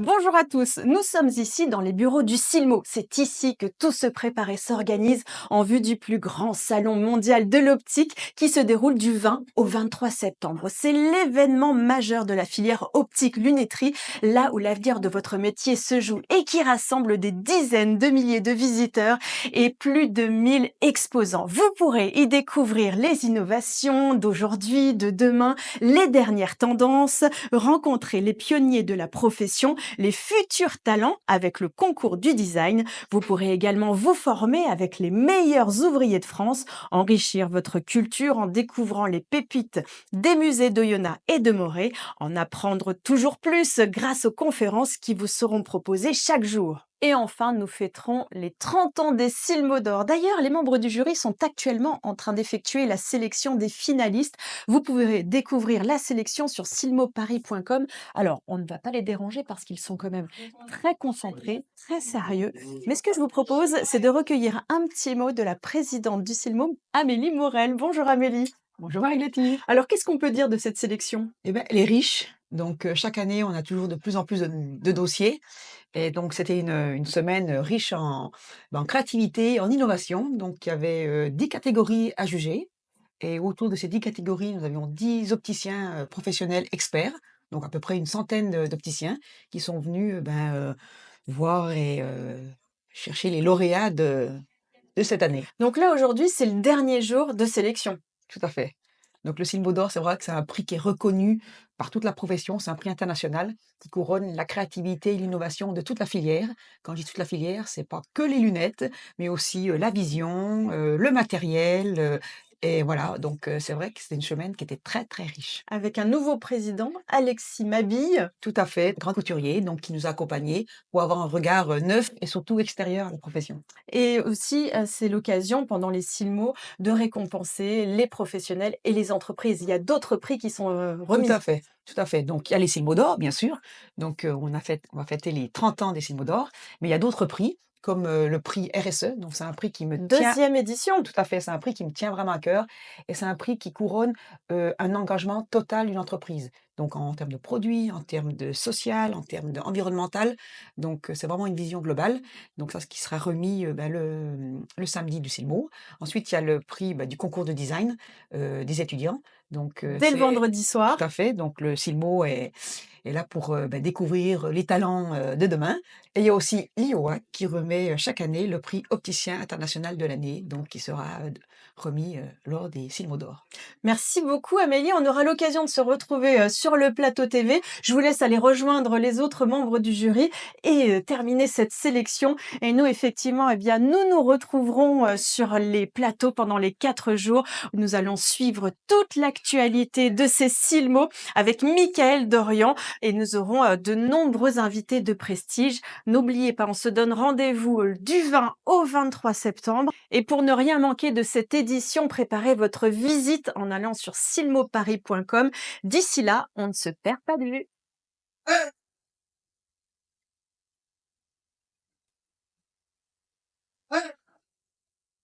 Bonjour à tous, nous sommes ici dans les bureaux du Silmo. C'est ici que tout se prépare et s'organise en vue du plus grand salon mondial de l'optique qui se déroule du 20 au 23 septembre. C'est l'événement majeur de la filière optique-lunetterie, là où l'avenir de votre métier se joue et qui rassemble des dizaines de milliers de visiteurs et plus de 1000 exposants. Vous pourrez y découvrir les innovations d'aujourd'hui, de demain, les dernières tendances, rencontrer les pionniers de la profession, les futurs talents avec le concours du design. Vous pourrez également vous former avec les meilleurs ouvriers de France, enrichir votre culture en découvrant les pépites des musées d'Oyonnax et de Morée, en apprendre toujours plus grâce aux conférences qui vous seront proposées chaque jour. Et enfin, nous fêterons les 30 ans des Silmo d'Or. D'ailleurs, les membres du jury sont actuellement en train d'effectuer la sélection des finalistes. Vous pourrez découvrir la sélection sur silmoparis.com. Alors, on ne va pas les déranger parce qu'ils sont quand même très concentrés, très sérieux. Mais ce que je vous propose, c'est de recueillir un petit mot de la présidente du Silmo, Amélie Morel. Bonjour Amélie. Bonjour Marie-Letty. Alors, qu'est-ce qu'on peut dire de cette sélection? Eh ben, elle est riche. Donc, chaque année, on a toujours de plus en plus de dossiers. Et donc, c'était une semaine riche en créativité, en innovation. Donc, il y avait 10 catégories à juger. Et autour de ces 10 catégories, nous avions 10 opticiens professionnels experts. Donc, à peu près une centaine d'opticiens qui sont venus voir et chercher les lauréats de cette année. Donc là, aujourd'hui, c'est le dernier jour de sélection. Tout à fait. Donc le Silmo d'or, c'est vrai que c'est un prix qui est reconnu par toute la profession, c'est un prix international qui couronne la créativité et l'innovation de toute la filière. Quand je dis toute la filière, c'est pas que les lunettes, mais aussi, la vision, le matériel, et voilà, donc c'est vrai que c'était une semaine qui était très, très riche. Avec un nouveau président, Alexis Mabille. Tout à fait, grand couturier, donc qui nous a accompagnés pour avoir un regard, neuf et surtout extérieur à la profession. Et aussi, c'est l'occasion, pendant les Silmo, de récompenser les professionnels et les entreprises. Il y a d'autres prix qui sont Tout remis. à fait, tout à fait. Donc il y a les Silmo d'or, bien sûr. Donc on va fêter les 30 ans des Silmo d'or, mais il y a d'autres prix, comme, le prix RSE. Donc c'est un prix qui me tient Deuxième édition. tout à fait, c'est un prix qui me tient vraiment à cœur et c'est un prix qui couronne, un engagement total d'une entreprise. Donc en termes de produits, en termes de social, en termes d'environnemental. Donc c'est vraiment une vision globale. Donc ça, ce qui sera remis, le samedi du Silmo. Ensuite, il y a le prix, du concours de design, des étudiants. Donc Dès le c'est vendredi soir. tout à fait, donc le Silmo est là pour, découvrir les talents, de demain. Et il y a aussi l'IOA qui remet, chaque année le prix opticien international de l'année, donc qui sera, remis, lors des Silmo d'or. Merci beaucoup Amélie, on aura l'occasion de se retrouver sur le plateau TV. Je vous laisse aller rejoindre les autres membres du jury et terminer cette sélection. Et nous, effectivement, eh bien, nous nous retrouverons sur les plateaux pendant les 4 jours où nous allons suivre toute l'actualité de ces Silmo avec Michael Dorian et nous aurons de nombreux invités de prestige. N'oubliez pas, on se donne rendez-vous du 20 au 23 septembre. Et pour ne rien manquer de cette édition, préparez votre visite en allant sur silmoparis.com. D'ici là, on ne se perd pas de vue.